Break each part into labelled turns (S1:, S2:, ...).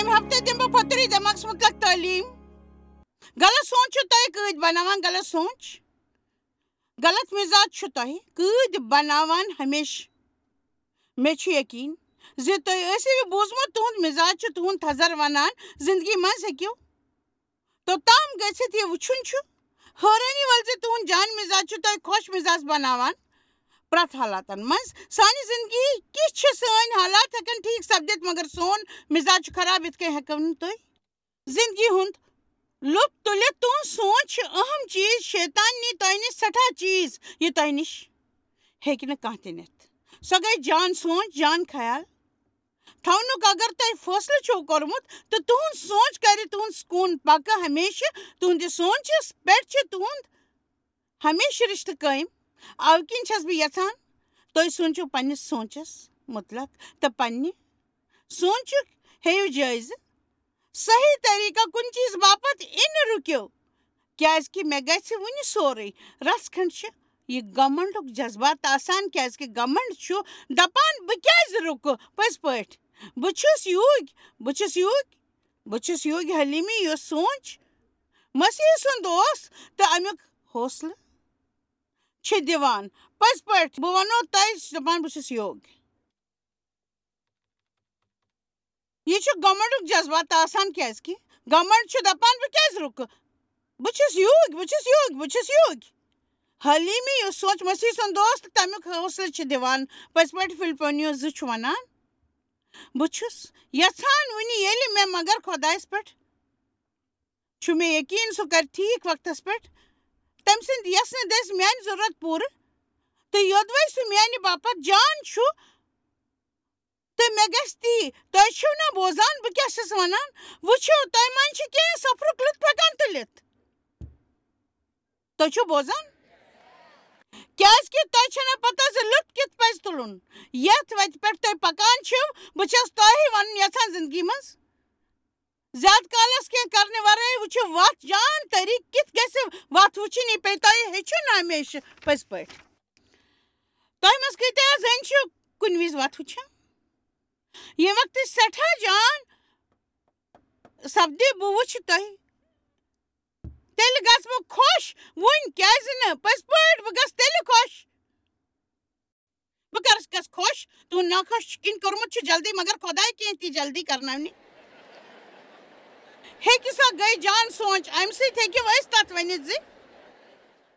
S1: ییٚمہِ ہفتہٕ دِمہٕ بہٕ پھٔترٕے دٮ۪ماغس مُتعلق تعلیٖم غلط سونٛچ چھُ تۄہہِ کۭتۍ بناوان غلط سونٛچ غلط مِزاج چھُ تۄہہِ کۭتۍ بناوان ہمیشہٕ مےٚ چھُ یقیٖن زِ تُہۍ ٲسِو یہِ بوٗزمُت تُہُنٛد مِزاج چھُ تُہُنٛد تھزر ونان زندگی منٛز ہیٚکِو توٚتام گٔژھِتھ یہِ وٕچھُن چھُ حٲرٲنی وَل زِ تُہُنٛد جان مِزاج چھُ تۄہہِ خۄش مِزاج بناوان پرٛٮ۪تھ حالاتن منٛز سانہِ زندگی کِتھ چھِ سٲنۍ حالات ہٮ۪کن ٹھیٖک سپدِتھ مگر سون مِزاج چھُ خراب یِتھ کٔنۍ ہٮ۪کو نہٕ تُہۍ زندگی ہُنٛد لُطف تُلِتھ تُہُنٛد سونٛچ چھُ اہم چیٖز شیطان نی تۄہہِ نِش سٮ۪ٹھاہ چیٖز یہِ تۄہہِ نِش ہیٚکہِ نہٕ کانٛہہ تہِ نِتھ سۄ گٔے جان سونٛچ جان خیال تھاونُک اگر تۄہہِ فٲصلہٕ چھُو کوٚرمُت تہٕ تُہُنٛد سونٛچ کرِ تُہُنٛد سکوٗن پکہٕ ہمیشہٕ تُہنٛدِ سونٛچس پٮ۪ٹھ چھُ تُہُنٛد ہمیشہٕ رِشتہٕ قٲیِم اَوٕ کِنۍ چھس بہٕ یژھان تُہۍ سوٗنٛچِو پننِس سونٛچس مُتعلق تہٕ پننہِ سونٛچُک ہیٚیِو جٲیزٕ صحیح طریٖقہ کُنہِ چیٖز باپتھ اِنہٕ رُکِو کیٛازِ مےٚ گژھِ وُنہِ سورُے رژھ کھنٛڈ چھِ یہِ گمنڈُک جذبات آسان کیٛازِ کہِ گمنڈ چھُ دپان بہٕ کیٛازِ رُکہٕ پٔزۍ پٲٹھۍ بہٕ چھُس یوٗگۍ حلیٖمی یۄس سونٛچ مسیح سُنٛد اوس تہٕ امیُک حوصلہٕ چھِ دِوان پٔزۍ پٲٹھۍ بہٕ ونو تۄہہِ دپان بہٕ چھُس یوگ یہِ چھُ گمنڈُک جذبات آسان کیٛازِ کہِ گمنڈ چھُ دپان بہٕ کیٛازِ رُکہٕ بہٕ چھُس یوٗگۍ حلیٖمی یُس سونٛچ مسیح سُنٛد دوست تہٕ تمیُک حوصلہٕ چھِ دِوان پٔزۍ پٲٹھۍ فِلپونیو 2 چھُ ونان بہٕ چھُس یژھان وُنہِ ییٚلہِ مےٚ مگر خۄدایس پٮ۪ٹھ چھُ مےٚ یقیٖن سُہ کرِ ٹھیٖک وقتس پٮ۪ٹھ تٔمۍ سٕنٛدِ یژھنہٕ دٔسۍ میانہِ ضروٗرت پوٗرٕ تہٕ یوٚدوے سُہ میانہِ باپتھ جان چھُ تہٕ مےٚ گژھِ تی تۄہہِ چھِو نا بوزان بہٕ کیٛاہ چھَس ونان وٕچھِو تۄہہِ منٛز چھِ کینٛہہ سفرُک لُطف ہٮ۪کان تُلِتھ تُہۍ چھِو بوزان کیٛازِ کہِ تۄہہِ چھَنہٕ پتہ زِ لُطف کِتھ پزِ تُلُن یتھ وتہِ پٮ۪ٹھ تُہۍ پکان چھِو بہٕ چھس تۄہہِ ونُن یژھان زندگی منٛز زیادٕ کالس کینٛہہ کرنہٕ ورٲے وٕچھِو وتھ جان طریٖقہٕ کِتھ گژھِ وتھ وٕچھِنۍ یہِ پیٚیہِ تۄہہِ ہیٚچھُن ہمیشہٕ پٔزۍ پٲٹھۍ تۄہہِ منٛز کۭتیٛاہ زٔنۍ چھِو کُنہِ وِزِ وتھ وٕچھان ییٚمہِ وقتہٕ سٮ۪ٹھاہ جان سپدِ بہٕ وٕچھِ تۄہہِ تیٚلہِ گژھٕ بہٕ خۄش وُنۍ کیٛازِ نہٕ پٔزۍ پٲٹھۍ بہٕ گژھٕ تیٚلہِ خۄش بہٕ گژھٕ خۄش تُہُنٛد ناخۄش کِنۍ کوٚرمُت چھُ جلدی مگر خۄداے کینٛہہ تہِ جلدی کرناونہِ ہیٚکہِ سۄ گٔے جان سونٛچ امہِ سۭتۍ ہیٚکِو أسۍ تتھ ؤنِتھ زِ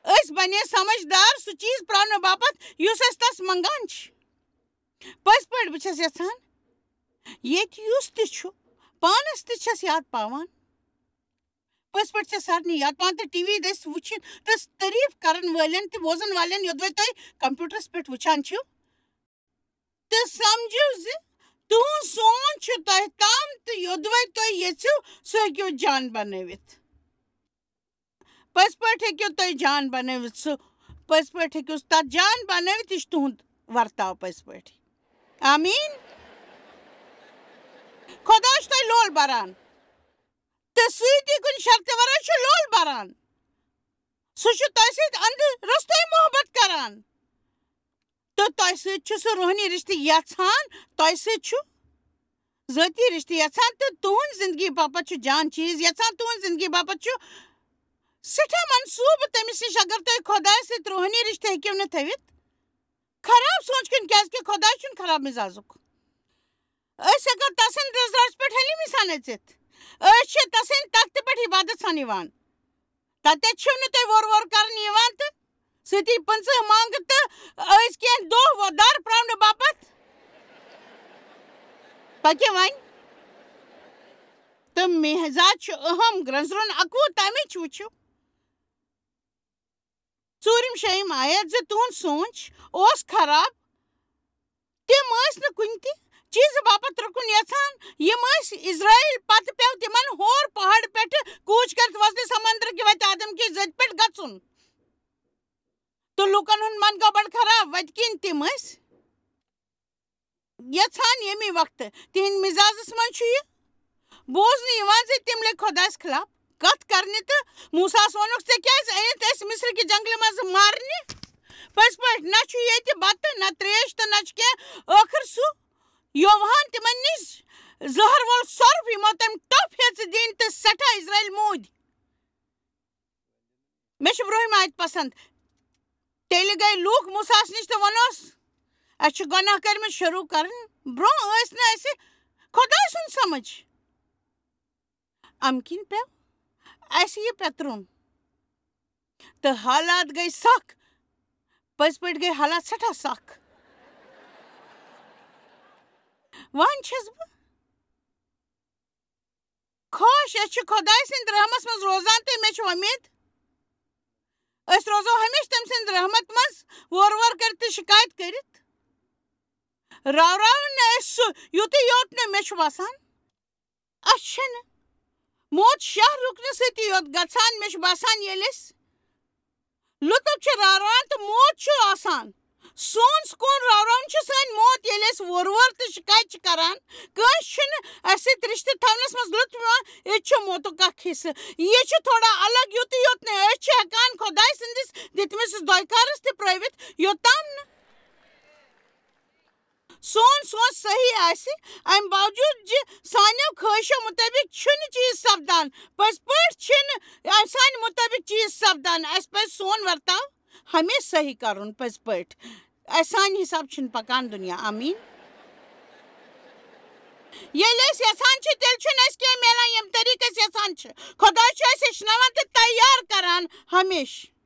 S1: أسۍ بنے سمجھدار سُہ چیٖز پراونہٕ باپتھ یُس أسۍ تس منگان چھِ پٔزۍ پٲٹھۍ بہٕ چھس یژھان ییٚتہِ یُس تہِ چھُ پانس تہِ چھس یاد پاوان پٔزۍ پٲٹھۍ چھِ سارنٕے یاد پاوان تہٕ ٹی وی دٔسۍ وٕچھِتھ تہٕ تعریٖف کرن وٲلٮ۪ن تہٕ بوزن والٮ۪ن یوٚدوے تُہۍ کمپیوٗٹرس پٮ۪ٹھ وٕچھان چھِو تہٕ سمجھِو زِ تُہُنٛد سونٛچ چھُ تۄہہِ تام تہٕ یوٚدوے تُہۍ یژھِو سُہ ہیٚکِو جان بنٲوِتھ پٔزۍ پٲٹھۍ ہیٚکِو تُہۍ جان بنٲوِتھ سُہ پٔزۍ پٲٹھۍ ہیٚکِو تتھ جان بنٲوِتھ یہِ چھُ تُہُنٛد ورتاو پٔزۍ پٲٹھۍ آمیٖن خۄدا چھُ تۄہہِ لول بران تہٕ سۭتی کُنہِ شرطہِ ورٲے چھُ لول بران سُہ چھُ تۄہہِ سۭتۍ انٛدٕ روٚستُے محبت کران تہٕ تۄہہِ سۭتۍ چھُ سُہ روحٲنی رِشتہٕ یژھان تۄہہِ سۭتۍ چھُ ذٲتی رِشتہٕ یژھان تہٕ تُہنٛد زندگی باپتھ چھُ جان چیٖز یژھان تُہنٛد زندگی باپتھ چھُ سٮ۪ٹھاہ منصوٗبہٕ تٔمِس نِش اگر تُہۍ خۄداے سۭتۍ روحٲنی رِشتہٕ ہیٚکِو نہٕ تھٲوِتھ خراب سونٛچ کِنۍ کیٛازِ کہِ خۄداے چھُنہٕ خراب مِزازُک أسۍ ہٮ۪کو تسٕنٛدِ رضاعس پٮ۪ٹھ حلیٖمی سان أژِتھ أسۍ چھِ تسٕنٛدِ تختہٕ پٮ۪ٹھ عبادت سان یِوان تتٮ۪تھ چھِو نہٕ تُہۍ وورٕ کرنہٕ یِوان تہٕ سۭتی پٕنٛژٕ منٛگہٕ تہٕ أسۍ کینٛہہ دۄہ وۄدار پراونہٕ باپتھ پٔکِو وۄنۍ تہٕ مِزاج چھُ اہم گرٛنزرُن 21 تمِچ وٕچھِو ژوٗرِم شیٚیِم آیت زِ تُہُنٛد سونٛچ اوس خراب تِم ٲسۍ نہٕ کُنہِ تہِ چیٖزٕ باپتھ رُکُن یژھان یِم ٲسۍ اِزرٲیل پتہٕ پیٚو تِمن ہور پہاڑ پٮ۪ٹھٕ کوٗچ کٔرِتھ وۄزلہِ سمنٛدرٕ کہِ وتہِ آدم کہِ زٔدۍ پٮ۪ٹھ گژھُن تہٕ لوٗکن ہُنٛد من گوٚو بڑٕ خراب وتہِ کِنۍ تِم ٲسۍ یژھان ییٚمہِ وقتہٕ تِہنٛدِ مِزاجس منٛز چھُ یہِ بوزنہٕ یِوان زِ تِم لٔگۍ خۄدایس خٕلاف کتھ کرنہِ تہٕ موٗساہس ووٚنُکھ ژےٚ کیٛازِ أنِتھ أسۍ مصرٕ کہِ جنگلہٕ منٛزٕ مارنہِ پٔزۍ پٲٹھۍ نہ چھُ ییٚتہِ بتہٕ نہ تریش تہٕ نہ چھُ کینٛہہ ٲخٕر سُہ یوہان تِمن نِش زہر وول سۄرپھ یِمو تٔمۍ ٹۄپھ ہیٚژ دِنۍ تہٕ سٮ۪ٹھاہ اِسرٲیل موٗدۍ مےٚ چھُ برٛونٛہِم آیت پسنٛد تیٚلہِ گٔے لوٗکھ موٗساہس نِش تہٕ ووٚنُس اَسہِ چھِ گۄناہ کٔرمٕتۍ شروٗع کَرٕنۍ برٛونٛہہ ٲسۍ نہٕ اَسہِ خۄداے سُنٛد سمجھ اَمہِ کِنۍ پیوٚو اَسہِ یہِ پٮ۪ترُن تہٕ حالات گٔے سخ پٔزۍ پٲٹھۍ گٔے حالات سٮ۪ٹھاہ سخ وۄنۍ چھَس بہٕ خۄش أسۍ چھِ خۄداے سٕنٛدِ رحمس منٛز روزان تہٕ مےٚ چھِ وۄمید أسۍ روزو ہمیشہِ تٔمۍ سٕنٛدِ رحمت منٛز وورٕ کٔرِتھ تہٕ شِکایت کٔرِتھ راوراوُن نہٕ أسۍ سُہ یُتُے یوت نہٕ مےٚ چھُ باسان اَسہِ چھَنہٕ موت شاہ رُکنہٕ سۭتی یوت گژھان مےٚ چھُ باسان ییٚلہِ أسۍ لُطف چھِ راوراوان تہٕ موت چھُ آسان سون سکوٗن راوراوُن چھُ سٲنۍ موت ییٚلہِ أسۍ وورٕ تہٕ شِکایت چھِ کران کٲنٛسہِ چھُنہٕ اَسہِ سۭتۍ رِشتہٕ تھاونس منٛز لُطف یِوان ییٚتہِ چھُ موتُک اکھ حِصہٕ یہِ چھُ تھوڑا الگ یُتُے یوت نہٕ أسۍ چھِ ہٮ۪کان خۄداے سٕنٛدِس دِتمٕتِس دۄیکارس تہِ پرٛٲوِتھ یوٚتام نہٕ سون سونٛچ صحیح آسہِ اَمہِ باوجوٗد زِ سانیو خٲہِشو مُطٲبِق چھُنہٕ چیٖز سپدان پٔزۍ پٲٹھۍ چھِنہٕ سانہِ مُطٲبِق چیٖز سپدان اَسہِ پَزِ سون ورتاو ہمیشہِ صحیح کَرُن پٔزۍ پٲٹھۍ اَسہِ سانہِ حِساب چھُنہٕ پکان دُنیا آمیٖن ییٚلہِ أسۍ یژھان چھِ تیٚلہِ چھُنہٕ اَسہِ کینٛہہ میلان ییٚمہِ طریٖقہٕ أسۍ یژھان چھِ خۄداے چھُ اَسہِ ہیٚچھناوان تہٕ تیار کران ہمیشہِ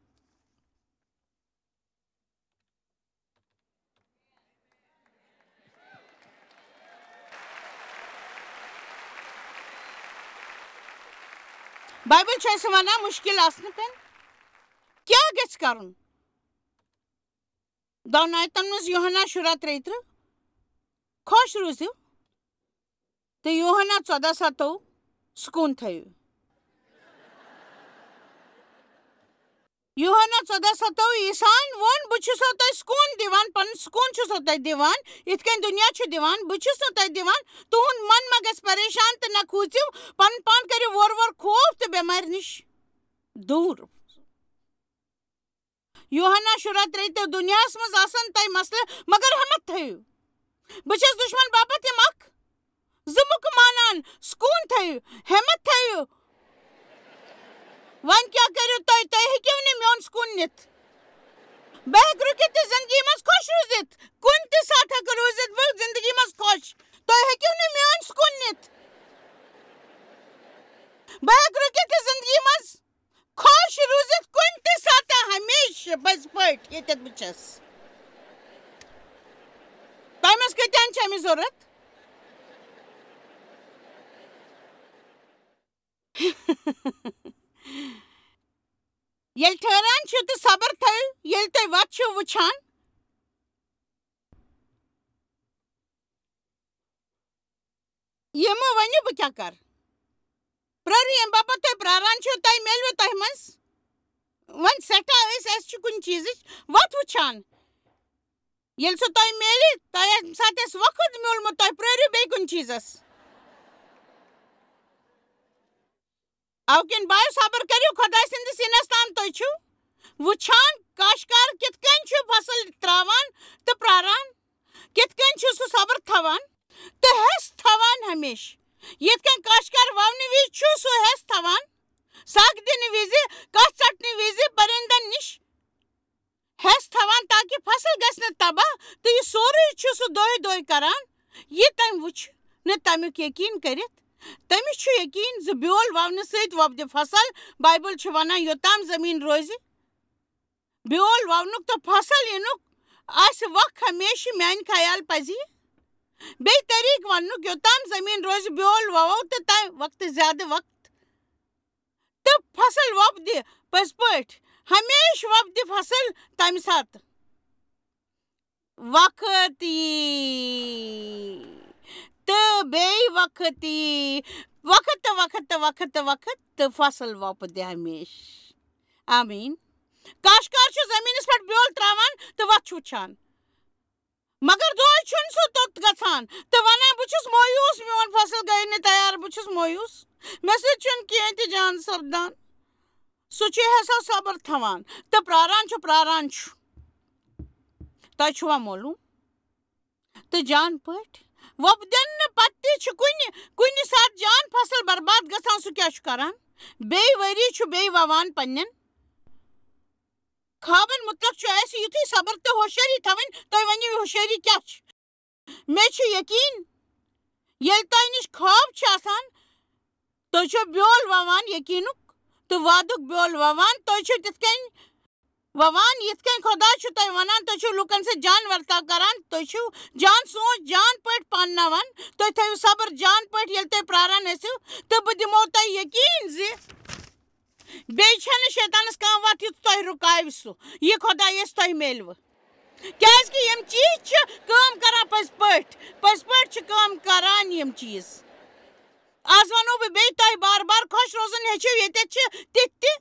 S1: بایبل چھُ اَسہِ وَنان مُشکِل آسنہٕ پٮ۪ن کیٛاہ گژھِ کَرُن دۄن آیتن منٛز یوحنا 13:33 خۄش روٗزِو تہٕ یوحنا 14:27 سکوٗن تھٲیِو یوحنا 14:27 عیٖسایَن ووٚن بہٕ چھُسو تۄہہِ سکوٗن دِوان پنُن سکوٗن چھُسو تۄہہِ دِوان یِتھ کٔنۍ دُنیا چھُ دِوان بہٕ چھُس نہٕ تۄہہِ دِوان تُہُنٛد من ما گژھِ پریشان تہٕ نہ کھوٗژِو پنُن پان کٔرِو وورٕ خوف تہٕ بٮ۪مارِ نِش دوٗر یوحنا 13:3 دُنیاہس منٛز آسن تۄہہِ مسلہٕ مگر ہٮ۪مت تھٲیِو بہٕ چھَس دُشمن باپتھ یِم اکھ زٕ مُکہٕ مانان سکوٗن تھٲیِو ہٮ۪مت تھٲیِو وۄنۍ کیٛاہ کٔرِو تُہۍ ہیٚکِو نہٕ میون سکوٗن نِتھ بہٕ ہٮ۪کہٕ رُکِتھ تہٕ زندگی منٛز خۄش روٗزِتھ کُنہِ تہِ ساتہٕ ہٮ۪کہٕ روٗزِتھ بہٕ زندگی منٛز خۄش تُہۍ ہیٚکِو نہٕ میون سکوٗن نِتھ بہٕ ہٮ۪کہٕ رُکِتھ تہٕ زندگی منٛز خۄش روٗزِتھ کُنہِ تہِ ساتہٕ ہمیشہِ پٔزۍ پٲٹھۍ ییٚتٮ۪تھ بہٕ چھَس تۄہہِ منٛز کۭتیٛاہن چھِ اَمِچ ضوٚرتھ ییٚلہِ ٹھٔہران چھِو تہٕ صبر تھٲیِو ییٚلہِ تُہۍ وَتھ چھِو وٕچھان یہِ مہٕ ؤنِو بہٕ کیٛاہ کَرٕ پرٛٲرِو ییٚمہِ باپتھ تُہۍ پرٛاران چھِو تۄہہِ میلوٕ تۄہہِ منٛز وۄنۍ سٮ۪ٹھاہ أسۍ چھِ کُنہِ چیٖزٕچ وَتھ وٕچھان ییٚلہِ سُہ تۄہہِ میلہِ تۄہہِ ییٚمہِ ساتہٕ اَسہِ وقت میوٗلمُت تۄہہِ پرٛٲرِو بیٚیہِ کُنہِ چیٖزس اَوٕ کِنۍ بایو صبر کٔرِو خۄداے سٕنٛدِس یِنس تام تُہۍ چھِو وٕچھان کاشتکار کِتھ کٔنۍ چھُ فصل ترٛاوان تہٕ پرٛاران کِتھ کٔنۍ چھُ سُہ صبر تھاوان تہٕ ہٮ۪س تھاوان ہمیشہِ یِتھ کٔنۍ کاشتکار وونہٕ وِزِ چھُ سُہ ہٮ۪س تھاوان سگ دِنہٕ وِزِ کَتھ ژٹنہٕ وِزِ پٔرِندن نِش ہٮ۪س تھاوان تاکہِ فصل گژھِ نہٕ تباہ تہٕ یہِ سورُے چھُ سُہ دۄہے کران یہِ تٔمۍ وٕچھ نہٕ تَمیُک یقیٖن کٔرِتھ تٔمِس چھُ یقیٖن زِ بیول وونہٕ سۭتۍ وۄپدِ فصل بایبل چھُ وَنان یوٚتام زٔمیٖن روزِ بیول وونُک تہٕ فصل یِنُک آسہِ وق ہمیشہِ میانہِ خیال پزِ بیٚیہِ طریٖقہٕ وَننُک یوٚتام زٔمیٖن روزِ بیول وَوو تہٕ تَمہِ وقتہٕ زیادٕ وقت تہٕ فصل وۄپدِ پٔزۍ پٲٹھۍ ہمیشہِ وۄپدِ فصل تَمہِ ساتہٕ وقت یی تہٕ بیٚیہِ وقت یی وقت تہٕ وقت تہٕ وقت تہٕ وقت تہٕ فصل وۄپدِ ہمیشہِ آمیٖن کاشتکار چھُ زٔمیٖنَس پٮ۪ٹھ بیول ترٛاوان تہٕ وَتھ چھُ وٕچھان مگر دۄہے چھُنہٕ سُہ توٚت گژھان تہٕ وَنان بہٕ چھُس مویوٗس میون فصل گٔے نہٕ تیار بہٕ چھُس مویوٗس مےٚ سۭتۍ چھُنہٕ کینٛہہ تہِ جان سپدان سُہ چھُ ہٮ۪سا صبر تھاوان تہٕ پرٛاران چھُ تۄہہِ چھُوا معلوٗم تہٕ جان پٲٹھۍ وۄپدن پتہٕ چھُ کُنہِ ساتہٕ جان فصل برباد گژھان سُہ کیٛاہ چھُ کران بیٚیہِ ؤری چھُ بیٚیہِ ووان پننٮ۪ن خوابن متعلق چھُ اسہِ یُتھُے صبر تہٕ ہوشیٲری تھاوٕنۍ تُہۍ ؤنِو ہوشیٲری کیٛاہ چھِ مےٚ چھُ یقیٖن ییٚلہِ تۄہہِ نِش خواب چھُ آسان تُہۍ چھِو بیول ووان یقیٖنُک تہٕ وعدُک بیول ووان تُہۍ چھِو تِتھ کٔنۍ ووان یِتھ کٔنۍ خۄدا چھُ تۄہہِ ونان تُہۍ چھِو لُکن سۭتۍ جان ورتاو کران تُہۍ چھِو جان سونچ جان پٲٹھۍ پانناوان تُہۍ تھٲیِو صبر جان پٲٹھۍ ییٚلہِ تُہۍ پراران ٲسِو تہٕ بہٕ دِمو تۄہہِ یقیٖن زِ بیٚیہِ چھنہٕ شیطانس کانٛہہ وتھ یُتھ تۄہہِ رُکاوِ سُہ یہِ خۄدایس تۄہہِ میلوٕ کیٛازِ یِم چیٖز چھِ کٲم کران پٔزۍ پٲٹھۍ چھِ کٲم کران یِم چیٖز آز ونو بہٕ بیٚیہِ تۄہہِ بار بار خۄش روزُن ہیٚچھِو ییٚتٮ۪تھ چھِ تِتھ تہِ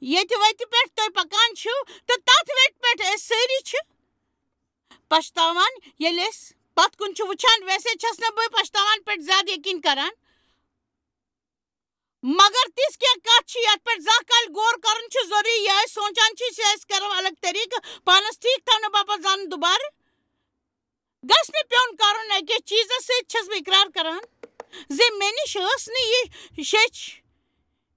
S1: ییٚتہِ وتہِ پٮ۪ٹھ تُہۍ پکان چھِو تہٕ تتھ وتہِ پٮ۪ٹھ أسۍ سٲری چھِ پچھتاوان ییٚلہِ أسۍ پتھ کُن چھِ وٕچھان ویسے چھس نہٕ بہٕ پچھتاوان پٮ۪ٹھ زیادٕ یقیٖن کران مگر تِژھ کینٛہہ کتھ چھِ یتھ پٮ۪ٹھ زانٛہہ کالہِ غور کرُن چھُ ضروٗری یہِ أسۍ سونچان چھِ سُہ أسۍ کرو الگ طریٖقہٕ پانس ٹھیٖک تھاونہٕ باپتھ زانُن دُبارٕ گژھِ نہٕ پیوٚن کرُن أکِس چیٖزس سۭتۍ چھس بہٕ اقرار کران زِ مےٚ نِش ٲس نہٕ یہِ شیٚچھ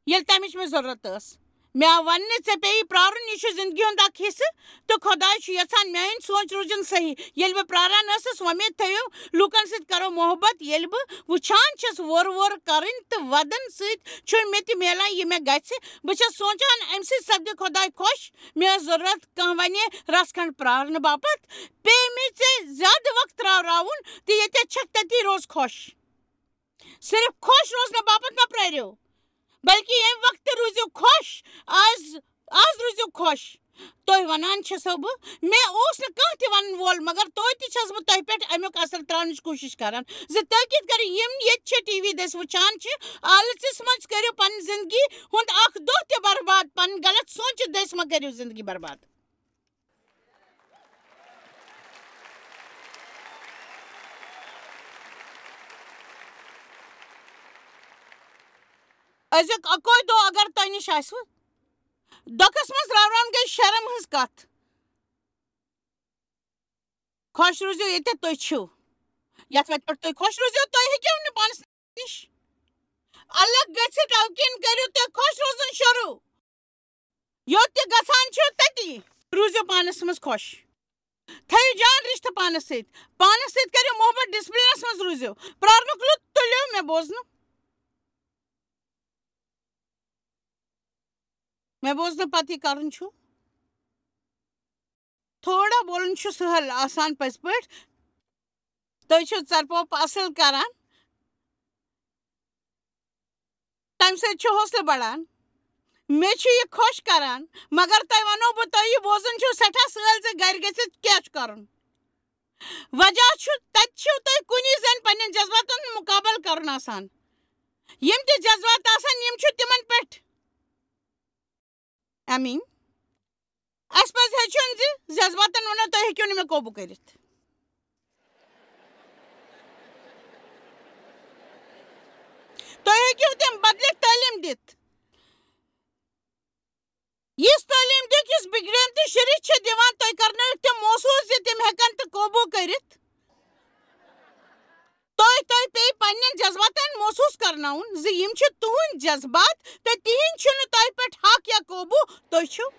S1: ییٚلہِ تمِچ مےٚ ضروٗرت ٲس مےٚ آو وننہٕ ژےٚ پیٚیی پرارُن یہِ چھُ زندگی ہُنٛد اکھ حصہٕ تہٕ خۄداے چھُ یژھان میٲنۍ سونچ روٗزِن صحیح ییٚلہِ بہٕ پراران ٲسٕس وۄمید تھٲیِو لوٗکن سۭتۍ کرو محبت ییٚلہِ بہٕ وٕچھان چھس وورٕ کرٕنۍ تہٕ ودن سۭتۍ چھُنہٕ مےٚ تہِ میلان یہِ مےٚ گژھِ بہٕ چھس سونچان امہِ سۭتۍ سپدِ خۄداے خۄش مےٚ ٲس ضروٗرت کانٛہہ ونہِ رژھ کھنڈ پرارنہٕ باپتھ پیٚیہِ مےٚ ژےٚ زیادٕ وقت راوُن تہٕ ییٚتٮ۪تھ چھکھ تٔتی روز خۄش صرف خۄش روزنہٕ باپتھ مہ پرٲرِو بلکہِ ییٚمہِ وقتہٕ روٗزِو خۄش آز روٗزِو خۄش تُہۍ ونان چھسو بہٕ مےٚ اوس نہٕ کانٛہہ تہِ ونن وول مگر توتہِ چھس بہٕ تۄہہِ پٮ۪ٹھ امیُک اثر تراونٕچ کوٗشش کران زِ تٲکیٖد کٔرِو یِم ییٚتہِ چھِ ٹی وی دٔسۍ وٕچھان چھِ آلژِس منٛز کٔرِو پنٕنۍ زندگی ہُنٛد اکھ دۄہ تہِ برباد پنٕنۍ غلط سونچہِ دٔسۍ مہ کٔرِو زندگی برباد أزیُک اَکوے دۄہ اگر تۄہہِ نِش آسوٕ دۄکھس منٛز راوراوُن گٔے شرم ہٕنٛز کتھ خۄش روٗزِو ییٚتٮ۪تھ تُہۍ چھِو یتھ وتہِ پٮ۪ٹھ تُہۍ خۄش روٗزِو تُہۍ ہیٚکِو نہٕ پانس نِش الگ گٔژھِتھ اوکِن کٔرِو تُہۍ خۄش روزُن شروٗع یوٚت تہِ گژھان چھِو تٔتی روٗزِو پانس منٛز خۄش تھٲیِو جان رِشتہٕ پانس سۭتۍ کٔرِو محبت ڈسپلنس منٛز روٗزِو پرارنُک لُطف تُلِو مےٚ بوزنہٕ پتہٕ یہِ کرُن چھُ تھوڑا بولُن چھُ سہل آسان پٔزۍ پٲٹھۍ تُہۍ چھِو ژرپوپ اصل کران تمہِ سۭتۍ چھُ حوصلہٕ بڑان مےٚ چھُ یہِ خۄش کران مگر تۄہہِ ونو بہٕ تۄہہِ یہِ بوزُن چھُو سٮ۪ٹھاہ سہل زِ گرِ گٔژھِتھ کیٛاہ چھُ کرُن وجہ چھُ تتہِ چھِو تۄہہِ کُنی زٔنۍ پننٮ۪ن جذباتن ہُنٛد مُقابل کرُن آسان یِم تہِ جذبات آسن یِم چھِ تِمن پٮ۪ٹھ امین اسہِ پزِ ہیٚچھُن زِ جذباتن ونو تُہۍ ہیٚکِو نہٕ مےٚ قوبوٗ کٔرِتھ تُہۍ ہیٚکِو تِم بدلِتھ تعلیٖم دِتھ یِژھ تعلیٖم دِیُک یُس بِگڑمتہِ شُرِس چھِ دِوان تُہۍ کرنٲیِکھ تِم محسوٗس زِ تِم ہٮ۪کن تہٕ قوبوٗ کٔرِتھ تۄہہِ پیٚیہِ پننٮ۪ن جذباتن محسوٗس کرناوُن زِ یِم چھِ تُہنٛدۍ جذبات تہٕ تِہنٛدۍ چھُنہٕ تۄہہِ پٮ۪ٹھ حق یا قوبوٗ تُہۍ چھِو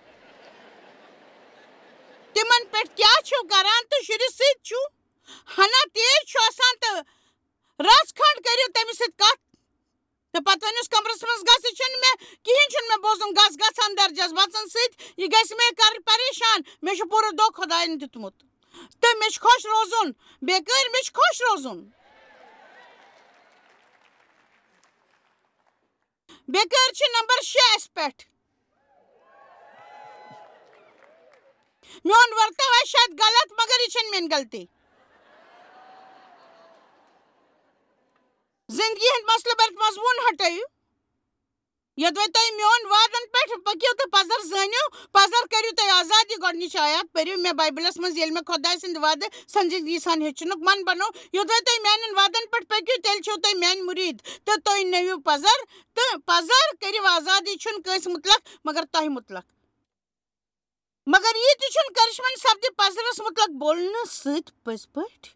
S1: تِمن پٮ۪ٹھ کیٛاہ چھِو کران تہٕ شُرِس سۭتۍ چھُو ہنا تیز چھُ آسان تہٕ رژھ کھنڈ کٔرِو تٔمِس سۭتۍ کتھ تہٕ پتہٕ ؤنِوُس کمرس منٛز گژھ یہِ چھُنہٕ مےٚ کِہیٖنۍ چھُنہٕ مےٚ بوزُن گژھ اندر جذباتن سۭتۍ یہِ گژھِ مےٚ کرِ پریشان مےٚ چھُ پوٗرٕ دۄہ خۄداین دیُتمُت تہٕ مےٚ چھُ خۄش روزُن بیٚکٲرۍ مےٚ چھُ خۄش روزُن بیٚکٲرۍ چھِ نمبر 6 اسہِ پٮ۪ٹھ میون ورتاو آسہِ شاید غلط مگر یہِ چھنہٕ میٲنۍ غلطی زندگی ہٕنٛدۍ مسلہٕ بٔرِتھ مضموٗن ہٹٲیِو یوٚدوے تُہۍ میون وعدن پٮ۪ٹھ پٔکِو تہٕ پزر زٲنِو پزر کٔرِو تُہۍ آزاد یہِ گۄڈنِچ آیات پٔرِو مےٚ بایبلس منٛز ییٚلہِ مےٚ خۄداے سٕنٛدِ وعدٕ سنجیدگی سان ہیٚچھنُک من بنوو یوٚدوے تُہۍ میانٮ۪ن وعدن پٮ۪ٹھ پٔکِو تیٚلہِ چھِو تُہۍ میانہِ مُریٖد تہٕ تُہۍ نٔوِو پزر تہٕ پزر کٔرِو آزاد یہِ چھُنہٕ کٲنٛسہِ مُتلق مگر تۄہہِ مُتلق مگر یہِ تہِ چھُنہٕ کرشمن سپدِ پزرس مُتلق بولنہٕ سۭتۍ پٔزۍ پٲٹھۍ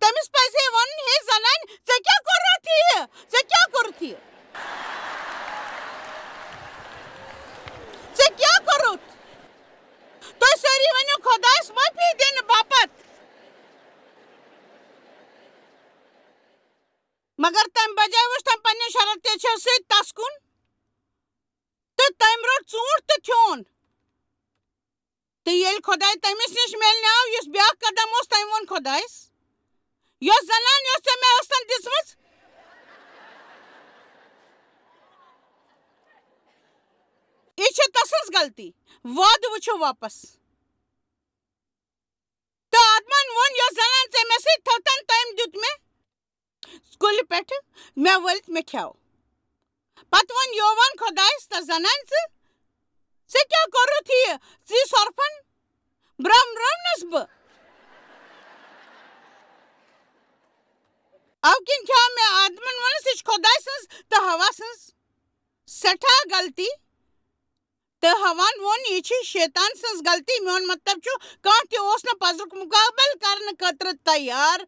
S1: تٔمِس پَزِ ہے وَنُن ہے زنانہِ ژےٚ کیٛاہ کوٚرُتھ یہِ ژےٚ کیٛاہ کوٚرُتھ یہِ ژےٚ کیٛاہ کوٚرُتھ تُہۍ سٲری ؤنِو خۄدایس معٲفی دِنہٕ باپتھ مگر تَمہِ بجاے وٕچھ تٔمۍ پنٛنہِ شرارتیچو سۭتۍ تس کُن تہٕ تٔمۍ روٚٹ ژوٗنٛٹھ تہٕ کھیوٚن تہٕ ییٚلہِ خۄداے تٔمِس نِش میلنہِ آو یُس بیٛاکھ قدم اوس تٔمۍ ووٚن خۄدایس یۄس زنان یۄس ژےٚ مےٚ ٲسن دِژمٕژ یہِ چھِ تسٕنٛز غلطی وادٕ وٕچھو واپس تہٕ آدمن ووٚن یۄس زنان ژےٚ مےٚ سۭتۍ تھٲوتن تٔمۍ دیُت مےٚ کُلہِ پٮ۪ٹھٕ مےٚ ؤلِتھ مےٚ کھیو پتہٕ ووٚن یووان خۄدایس تس زنانہِ ژےٚ کیٛاہ کوٚرُتھ یہِ ژٕ سۄرپھن برٛونٛہمنس بہٕ اَوٕ کِنۍ کھیٚو مےٚ آدمن ووٚنُس یہِ چھِ خۄداے سٕنٛز تہٕ ہوا سٕنٛز سٮ۪ٹھاہ غلطی تہٕ ہوہن ووٚن یہِ چھِ شیطان سٕنٛز غلطی میون مطلب چھُ کانٛہہ تہِ اوس نہٕ پزرُک مُقابل کرنہٕ خٲطرٕ تیار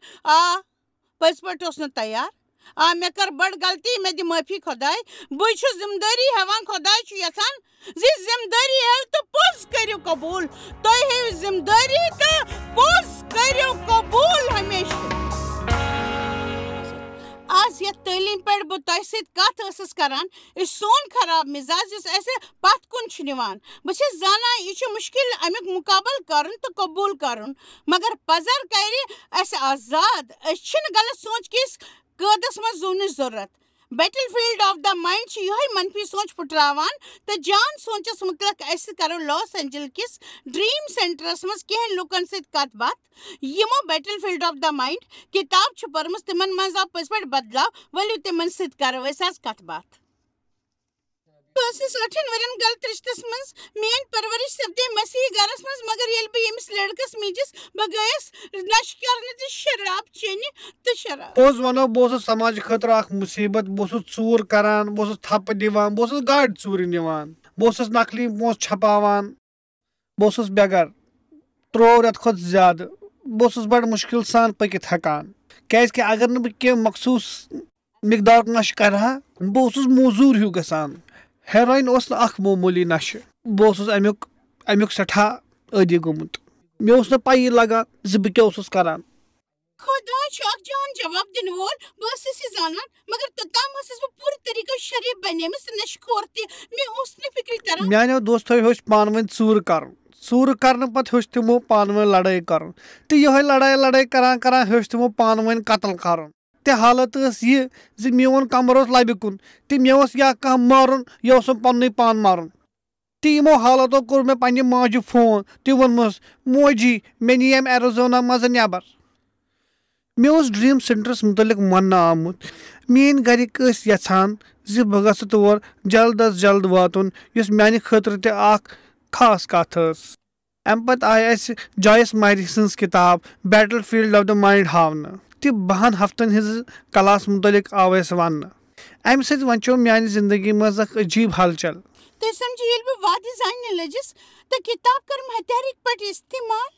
S1: پٔزۍ پٲٹھۍ اوس نہٕ تیار مےٚ کٔر بٔڑ غلطی مےٚ دِ معٲفی خۄداے بٕے چھُس ذمہٕ دٲری ہٮ۪وان خۄداے چھُ یژھان زِ ذمہٕ دٲری ہیٚیِو تہٕ پوٚز کٔرِو قبوٗل تُہۍ ہیٚیِو ذمہٕ دٲری تہٕ پوٚز کٔرِو قبوٗل ہمیشہٕ آز یتھ تعلیٖم پٮ۪ٹھ بہٕ تۄہہِ سۭتۍ کتھ ٲسٕس کران یہِ سون خراب مِزاج یُس اَسہِ پتھ کُن چھُ نِوان بہٕ چھس زانان یہِ چھُ مُشکِل امیُک مُقابل کرُن تہٕ قبوٗل کرُن مگر پزر کرِ اَسہِ آزاد أسۍ چھِنہٕ غلط سونٛچ کِس قٲدس منٛز زُونٕچ ضروٗرت battle field of the mind چھِ یِہوے منفی سونٛچ پھٕٹراوان تہٕ جان سونٛچس مُتعلق أسۍ کرو لاس اینجل کِس ڈریٖم سینٹرس منٛز کینٛہہ لُکن سۭتۍ کتھ باتھ یِمو battle field of the mind کِتاب چھِ پٔرمٕژ تِمن منٛز آو پٔزۍ پٲٹھۍ بدلاو ؤلِو تِمن سۭتۍ کرو أسۍ آز کتھ باتھ بہٕ ٲسٕس 8 ؤرین غلط رِشتس منٛز میٲنۍ پرورِش سپدے مسیحی گرس منٛز مگر ییٚلہِ بہٕ ییٚمِس لڑکس میٖجِس بہٕ گٔیس نشہٕ کرنہِ تہٕ شراب چیٚنہِ تہٕ شراب
S2: پوٚز وَنو بہٕ اوسُس سماجہٕ خٲطرٕ اکھ مُصیٖبت بہٕ اوسُس ژوٗر کران بہٕ اوسُس تھپہٕ دِوان بہٕ اوسُس گاڑِ ژوٗرِ نِوان بہٕ اوسُس نقلی پونٛسہٕ چھپاوان بہٕ اوسُس بےٚگر 3 رٮ۪تہٕ کھۄتہٕ زیادٕ بہٕ اوسُس بڑٕ مُشکِل سان پٔکِتھ ہٮ۪کان کیازِ کہِ اگر نہٕ بہٕ کینٛہہ مخصوٗص مقدارُک نشہٕ کرٕ ہا بہٕ اوسُس موزوٗر ہیوٗ گژھان ہیرویِن اوس نہٕ اکھ معموٗلی نشہٕ بہٕ اوسُس امیُک سٮ۪ٹھاہ عٲدی گوٚمُت مےٚ اوس نہٕ پَیی لگان زِ بہٕ کیاہ اوسُس کران
S1: خۄداے چھُ اکھ جان جواب دِنہٕ وول بہٕ ٲسٕس یہِ زانان مگر توٚتام ٲسٕس بہٕ پوٗرٕ طٔریٖقو شریٖف بنیمٕژ تہٕ نشہٕ خور تہِ مےٚ اوس نہٕ فِکرِ تران
S2: میانیو دوستو ہیوٚچھ پانہٕ ؤنۍ ژوٗرٕ کرُن ژوٗرٕ کرنہٕ پتہٕ ہیوٚچھ تِمو پانہٕ ؤنۍ لڑٲے کرُن تہٕ یِہوے لڑٲے کران کران ہیوٚچھ تِمو پانہٕ ؤنۍ قتل کرُن تہِ حالت ٲس یہِ زِ میون کمر اوس لبہِ کُن تہٕ مےٚ اوس یا کانٛہہ مارُن یا اوسُم پننُے پان مارُن تہٕ یِمو حالاتو کوٚر مےٚ پننہِ ماجہِ فون تہِ ووٚنمَس موجی مےٚ نی أمۍ ایرزونا منٛزٕ نٮ۪بر مےٚ اوس ڈریٖم سینٹرس مُتعلق وننہٕ آمُت میٲنۍ گرِکۍ ٲسۍ یژھان زِ بہٕ گژھٕ تور جلد از جلد واتُن یُس میانہِ خٲطرٕ تہِ اکھ خاص کتھ ٲس امہِ پتہٕ آیہِ اسہِ جایس ماری سٕنٛز کِتاب battlefield of the mind ہاونہٕ تہٕ 2 ہفتن ہٕنٛزِ کلاس مُتعلق آو اسہِ وننہٕ امہِ سۭتۍ وۄنۍ میانہِ زندگی منٛز اکھ عجیٖب ہلچل
S1: تُہۍ سمجھِو ییٚلہِ بہٕ وادٕ زاننہِ لٔجِس تہٕ کِتاب کٔرٕم ہتھیارٕکۍ پٲٹھۍ استعمال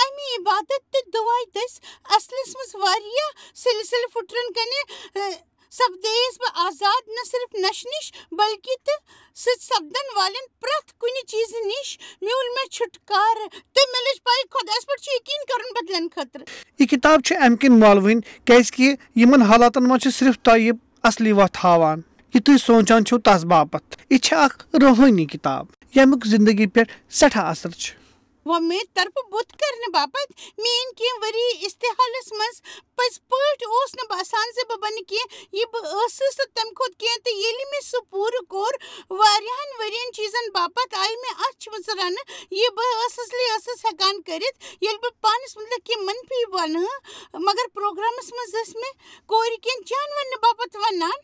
S1: اَمہِ عبادت تہٕ دُعاے دٔسۍ اصلس منٛز واریاہ سلسلہٕ پھٕٹرن کَنہِ سپدییس بہٕ آزاد نہ صرف نشہٕ نِش بلکہِ تہٕ سۭتۍ سپدن والٮ۪ن پرٛٮ۪تھ کُنہِ چیٖزٕ نِش میوٗل مےٚ چھُٹکارٕ تہٕ مےٚ لٔج پاے خۄدایس پٮ۪ٹھ چھُ یقیٖن کرُن بدلن خٲطرٕ
S2: یہِ کِتاب چھِ امہِ کِنۍ مۄلوٕنۍ کیازِ کہِ یِمن حالاتن منٛز چھُ صرف تۄہہِ اصلی وتھ ہاوان یہِ تُہۍ سونٛچان چھِو تس باپتھ یہِ چھِ اکھ روحٲنی کِتاب ییٚمیُک زندگی پٮ۪ٹھ سٮ۪ٹھاہ اثر چھُ
S1: وۄمید طرفہٕ بُتھ کرنہٕ باپتھ میٲنۍ کینٛہہ ؤری استحالس منٛز پٔزۍ پٲٹھۍ اوس نہٕ باسان زِ بہٕ بنہٕ کینٛہہ یہِ بہٕ ٲسٕس تہٕ تمہِ کھۄتہٕ کینٛہہ تہٕ ییٚلہِ مےٚ سُہ پوٗرٕ کوٚر واریاہن ؤرین چیٖزن باپتھ آیہِ مےٚ اَتھ وٕژرنہٕ یہِ بہٕ اصلی ٲسٕس ہٮ۪کان کٔرِتھ ییٚلہِ بہٕ پانس مُتعلق کینٛہہ منفی ونہٕ مگر پروگرامس منٛز ٲسۍ مےٚ کورِ کینٛہہ جان وننہٕ باپتھ ونان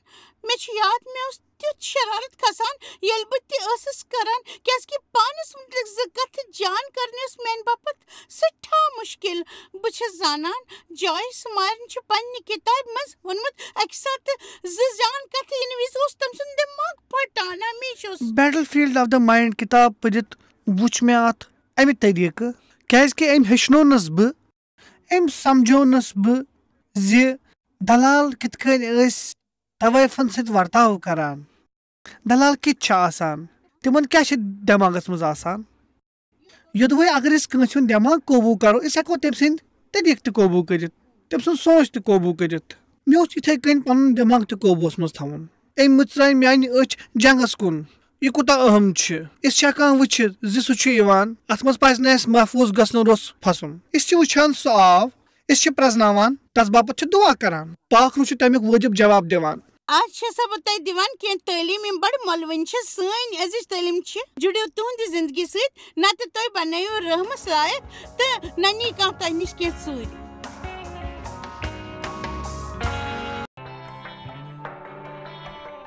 S1: مےٚ چھُ یاد مےٚ اوس تیُتھ شرارت کھسان ییٚلہِ بہٕ تہِ ٲسٕس کران کیازِ کہِ پانس مُتعلق 2 کتھٕ جان کرنہِ اوس میانہِ باپتھ سٮ۪ٹھاہ مُشکِل بہٕ چھس زانان جایس مارین چھُ پننہِ کِتابہِ منٛز ووٚنمُت اکہِ ساتہٕ 2 جان کتھٕ یِنہٕ وِزِ اوس تٔمۍ سُنٛد دٮ۪ماغ پھٹان ہمیشہِ اوس
S2: battle field of the mind کِتاب پٔرِتھ وٕچھ مےٚ اتھ امہِ طٔریٖقہٕ کیازِ کہِ أمۍ ہیٚچھنونَس بہٕ أمۍ سمجھونس بہٕ زِ دلال کِتھ کٔنۍ ٲسۍ طوٲیفن سۭتۍ ورتاو کران. دلال کِتھ چھِ آسان, تِمن کیاہ چھِ دٮ۪ماغس منٛز آسان. یوٚدوے اگر أسۍ کٲنٛسہِ ہُنٛد دٮ۪ماغ قوبوٗ کرو أسۍ ہٮ۪کو تٔمۍ سٕنٛدۍ طریٖقہٕ تہِ قوبوٗ کٔرِتھ, تٔمۍ سُنٛد سونٛچ تہِ قوبوٗ کٔرِتھ. مےٚ اوس یِتھٕے کٔنۍ پنُن دٮ۪ماغ تہِ قوبوٗوس منٛز تھاوُن. أمۍ مٕژراے میانہِ أچھ جنگس کُن. یہِ کوٗتاہ اہم چھُ. أسۍ چھِ ہٮ۪کان وٕچھِتھ زِ سُہ چھُ یِوان, اتھ منٛز پزِ نہٕ اَسہِ محفوٗظ گژھنہٕ روٚس پھسُن. أسۍ چھِ وٕچھان سُہ آب, أسۍ چھِ پرٛزناوان, تس باپتھ چھِ دُعا کران. پاک روح چھُ تمیُک وٲجب جواب دِوان.
S1: آز چھَسا بہٕ تۄہہِ دِوان کینٛہہ تعلیٖم یِم بڑٕ مۄلوٕنۍ چھِ. سٲنۍ أزِچ تعلیٖم چھِ جُڑِو تُہنٛدِ زندگی سۭتۍ, نتہٕ تُہۍ بنٲیِو رحمس لایق تہٕ نہ نی کانٛہہ تۄہہِ نِش کینٛہہ ژوٗرِ.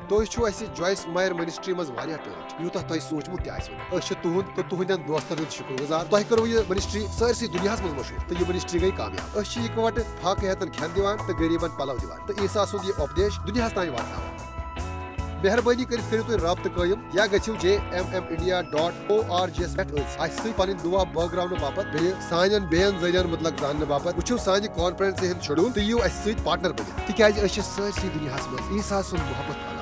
S3: تُہۍ چھِو اَسہِ جویس مایر منسٹری منٛز واریاہ ٹٲٹھۍ, یوٗتاہ تۄہہِ سوٗنٛچمُت تہِ آسِوٕ. أسۍ چھِ تُہُنٛد تہٕ تُہنٛدٮ۪ن دوستن ہُنٛد شُکر گُزار. تۄہہِ کٔرٕو یہِ منسٹری سٲرسٕے دُنیاہس منٛز مشہوٗر تہٕ یہِ منسٹری گٔیہِ کامیاب. أسۍ چھِ اِکوٹہٕ فاقہٕ ہٮ۪تن کھٮ۪ن دِوان تہٕ غریٖبن پلو دِوان تہٕ عیٖسا سُنٛد یہِ اُپدیش دُنیاہس تانۍ واتناوان. مہربٲنی کٔرِتھ کٔرِو تُہۍ رٲبطہٕ قٲیِم یا گٔژھِو jmmindia.org یَس پٮ۪ٹھ اَسہِ سۭتۍ پنٕنۍ دُعا بٲگراونہٕ باپتھ, بیٚیہِ سانٮ۪ن بیٚین ذٔریعن مُتعلق زاننہٕ باپتھ. وٕچھِو سانہِ کانفرنسہِ ہُنٛد شیڈوٗل تہٕ یِیِو اَسہِ سۭتۍ پارٹنر بٔنِتھ, تِکیازِ أسۍ چھِ سٲرسٕے دُنیاہس منٛز عیٖسا سُنٛد محبت پھٔہلاوان.